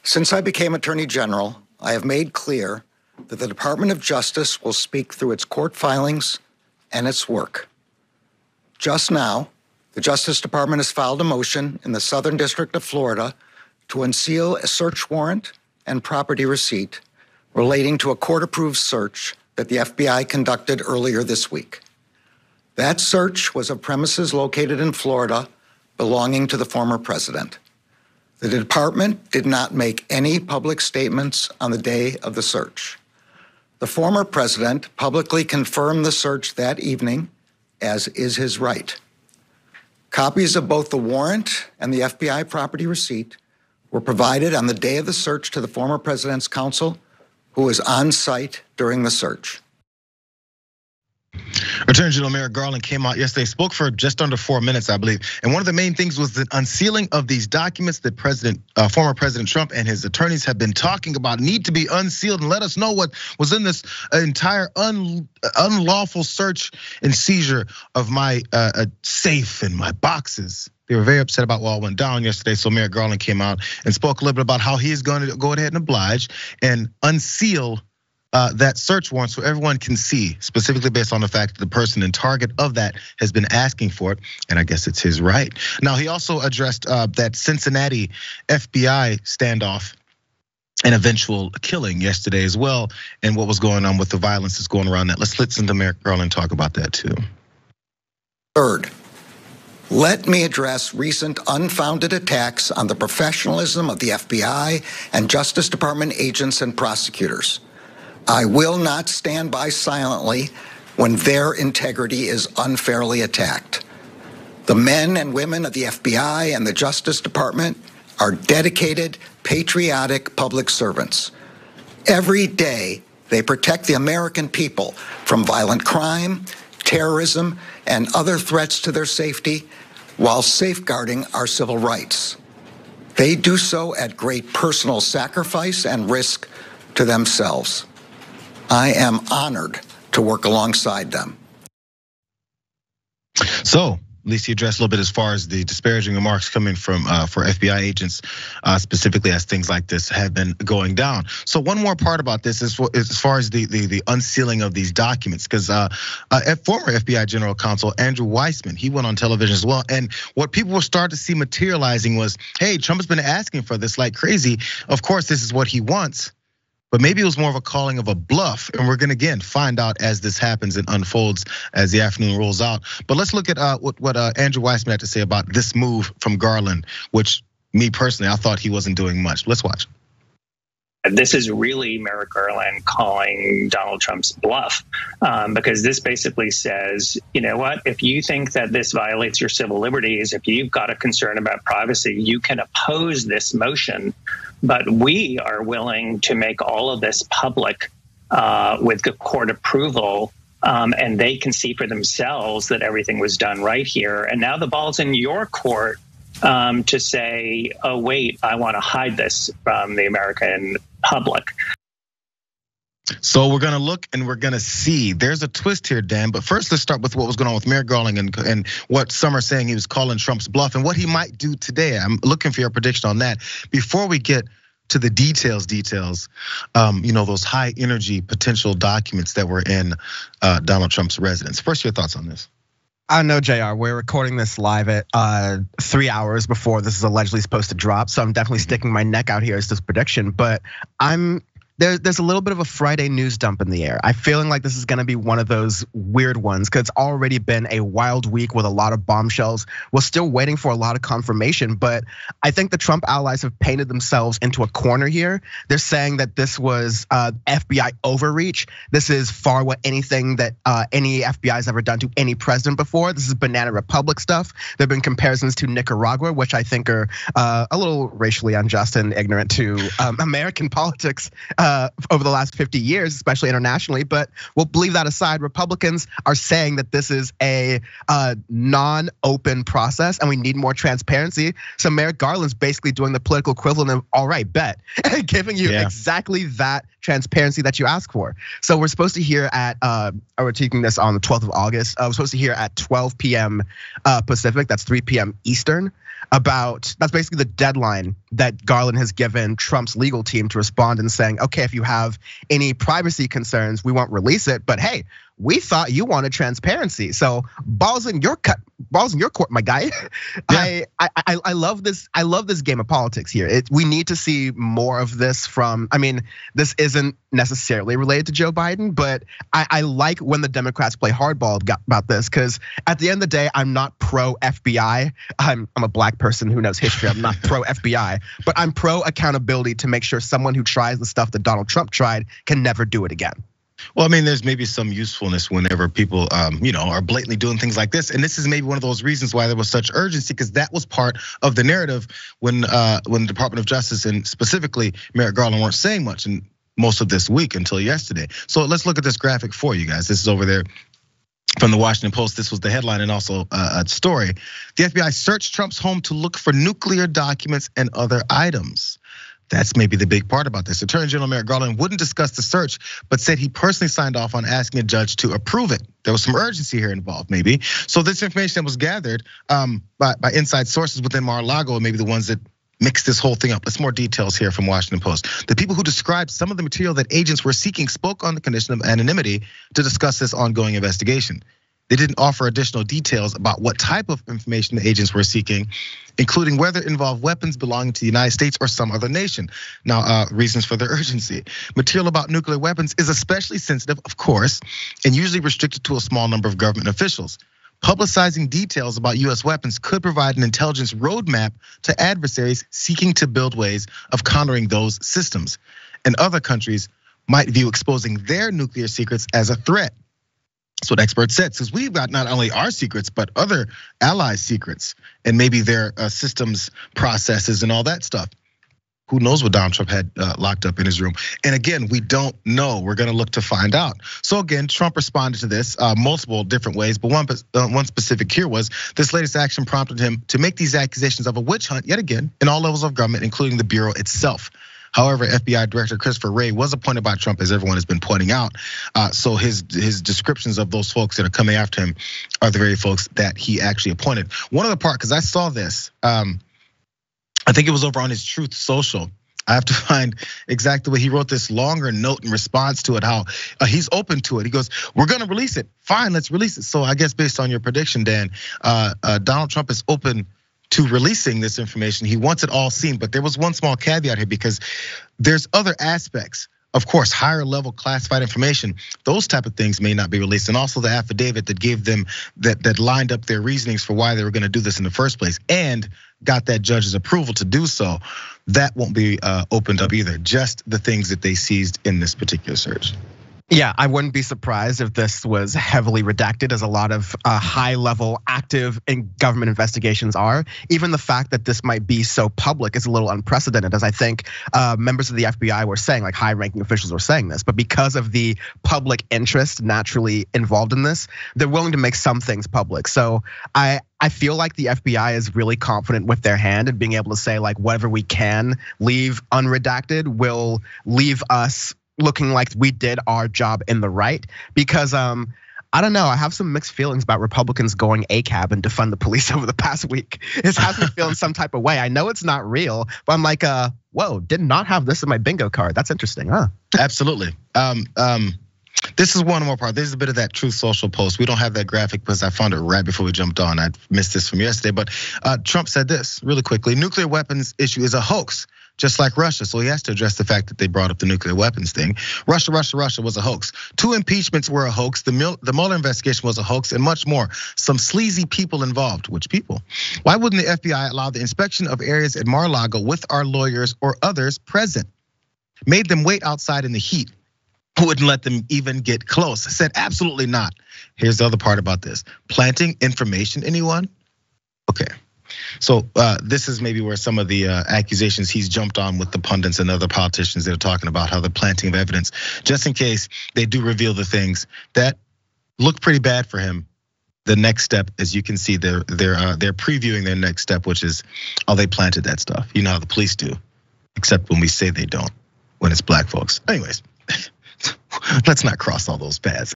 Since I became Attorney General, I have made clear that the Department of Justice will speak through its court filings and its work. Just now, the Justice Department has filed a motion in the Southern District of Florida to unseal a search warrant and property receipt relating to a court-approved search that the FBI conducted earlier this week. That search was of premises located in Florida belonging to the former president. The department did not make any public statements on the day of the search. The former president publicly confirmed the search that evening, as is his right. Copies of both the warrant and the FBI property receipt were provided on the day of the search to the former president's counsel, who was on site during the search. Attorney General Merrick Garland came out yesterday, spoke for just under 4 minutes, I believe. And one of the main things was the unsealing of these documents that former President Trump and his attorneys have been talking about need to be unsealed and let us know what was in this entire unlawful search and seizure of my safe and my boxes. They were very upset about what went down yesterday. So Merrick Garland came out and spoke a little bit about how he is going to go ahead and oblige and unseal that search warrant so everyone can see, specifically based on the fact that the person in target of that has been asking for it, and I guess it's his right. Now, he also addressed that Cincinnati FBI standoff and eventual killing yesterday as well, and what was going on with the violence that's going around that. Let's listen to Merrick Garland talk about that too. Third, let me address recent unfounded attacks on the professionalism of the FBI and Justice Department agents and prosecutors. I will not stand by silently when their integrity is unfairly attacked. The men and women of the FBI and the Justice Department are dedicated, patriotic public servants. Every day, they protect the American people from violent crime, terrorism, and other threats to their safety while safeguarding our civil rights. They do so at great personal sacrifice and risk to themselves. I am honored to work alongside them. So, at least he addressed a little bit as far as the disparaging remarks coming from for FBI agents, specifically as things like this have been going down. So one more part about this is as far as the unsealing of these documents, because former FBI General Counsel Andrew Weissman, he went on television as well, and what people were starting to see materializing was, hey, Trump has been asking for this like crazy. Of course, this is what he wants. But maybe it was more of a calling of a bluff, and we're gonna again find out as this happens and unfolds as the afternoon rolls out. But let's look at what Andrew Weissman had to say about this move from Garland, which me personally, I thought he wasn't doing much. Let's watch. This is really Merrick Garland calling Donald Trump's bluff, because this basically says, you know what, if you think that this violates your civil liberties, if you've got a concern about privacy, you can oppose this motion. But we are willing to make all of this public with the court approval, and they can see for themselves that everything was done right here. And now the ball's in your court to say, oh, wait, I want to hide this from the American public. So we're gonna look and we're gonna see. There's a twist here, Dan. But first, let's start with what was going on with Merrick Garland and what some are saying he was calling Trump's bluff and what he might do today. I'm looking for your prediction on that. Before we get to the details, those high energy potential documents that were in Donald Trump's residence. First, your thoughts on this. I know, Jayar, we're recording this live at 3 hours before this is allegedly supposed to drop. So I'm definitely sticking my neck out here as this prediction, but there's a little bit of a Friday news dump in the air. I'm feeling like this is gonna be one of those weird ones because it's already been a wild week with a lot of bombshells. We're still waiting for a lot of confirmation, but I think the Trump allies have painted themselves into a corner here. They're saying that this was FBI overreach. This is far what anything that any FBI has ever done to any president before. This is banana republic stuff. There've been comparisons to Nicaragua, which I think are a little racially unjust and ignorant to American politics. Over the last 50 years, especially internationally, but we'll leave that aside. Republicans are saying that this is a non-open process and we need more transparency. So Merrick Garland's basically doing the political equivalent of, all right, bet, giving you exactly that transparency that you ask for. So we're supposed to hear at, we're taking this on the 12th of August. We're supposed to hear at 12 p.m. Pacific, that's 3 p.m. Eastern. that's basically the deadline that Garland has given Trump's legal team to respond and saying, okay, if you have any privacy concerns, we won't release it. But hey, we thought you wanted transparency. So balls in your court, my guy. Yeah. I love this. I love this game of politics here. We need to see more of this from, I mean, this isn't necessarily related to Joe Biden, but I like when the Democrats play hardball about this, because at the end of the day, I'm not pro FBI. I'm a black person who knows history. I'm not pro FBI, but I'm pro accountability to make sure someone who tries the stuff that Donald Trump tried can never do it again. Well, I mean, there's maybe some usefulness whenever people, are blatantly doing things like this, and this is maybe one of those reasons why there was such urgency, because that was part of the narrative when the Department of Justice and specifically Merrick Garland weren't saying much in most of this week until yesterday. So let's look at this graphic for you guys. This is over there from the Washington Post. This was the headline and also a story. The FBI searched Trump's home to look for nuclear documents and other items. That's maybe the big part about this. Attorney General Merrick Garland wouldn't discuss the search, but said he personally signed off on asking a judge to approve it. There was some urgency here involved, maybe. So this information that was gathered by inside sources within Mar-a-Lago, and maybe the ones that mixed this whole thing up. Let's more details here from Washington Post. The people who described some of the material that agents were seeking spoke on the condition of anonymity to discuss this ongoing investigation. They didn't offer additional details about what type of information the agents were seeking, including whether it involved weapons belonging to the United States or some other nation. Now, reasons for the urgency. Material about nuclear weapons is especially sensitive, of course, and usually restricted to a small number of government officials. Publicizing details about US weapons could provide an intelligence roadmap to adversaries seeking to build ways of countering those systems. And other countries might view exposing their nuclear secrets as a threat. That's what experts said, because we've got not only our secrets, but other allies' secrets, and maybe their systems, processes, and all that stuff. Who knows what Donald Trump had locked up in his room? And again, we don't know. We're gonna look to find out. So again, Trump responded to this multiple different ways, but one specific here was this latest action prompted him to make these accusations of a witch hunt yet again in all levels of government, including the Bureau itself. However, FBI Director Christopher Wray was appointed by Trump, as everyone has been pointing out. So his descriptions of those folks that are coming after him are the very folks that he actually appointed. One other part, because I saw this, I think it was over on his Truth Social. I have to find exactly what he wrote this longer note in response to it, how he's open to it. He goes, we're gonna release it. Fine, let's release it. So I guess based on your prediction, Dan, Donald Trump is open to releasing this information. He wants it all seen, but there was one small caveat here, because there's other aspects. Of course, higher level classified information, those type of things may not be released. And also the affidavit that gave them, that lined up their reasonings for why they were gonna do this in the first place and got that judge's approval to do so, that won't be opened up either. Just the things that they seized in this particular search. Yeah, I wouldn't be surprised if this was heavily redacted, as a lot of high-level active government investigations are. Even the fact that this might be so public is a little unprecedented, as I think members of the FBI were saying, like high-ranking officials were saying this. But because of the public interest naturally involved in this, they're willing to make some things public. So I feel like the FBI is really confident with their hand and being able to say, like, whatever we can leave unredacted will leave us looking like we did our job in the right. Because I don't know, I have some mixed feelings about Republicans going ACAB and defund the police over the past week. It has me feeling some type of way. I know it's not real, but I'm like, whoa, did not have this in my bingo card. That's interesting, huh? Absolutely. This is one more part. This is a bit of that Truth Social post. We don't have that graphic because I found it right before we jumped on. I missed this from yesterday, but Trump said this really quickly. Nuclear weapons issue is a hoax, just like Russia. So he has to address the fact that they brought up the nuclear weapons thing. Russia was a hoax. 2 impeachments were a hoax. The Mueller investigation was a hoax, and much more. Some sleazy people involved. Which people? Why wouldn't the FBI allow the inspection of areas at Mar-a-Lago with our lawyers or others present? Made them wait outside in the heat. Wouldn't let them even get close. I said, absolutely not. Here's the other part about this. Planting information, anyone? Okay. So this is maybe where some of the accusations he's jumped on with the pundits and other politicians that are talking about how the planting of evidence, just in case they do reveal the things that look pretty bad for him. The next step, as you can see, they're previewing their next step, which is, oh, they planted that stuff. You know how the police do, except when we say they don't, when it's black folks. Anyways. Let's not cross all those paths.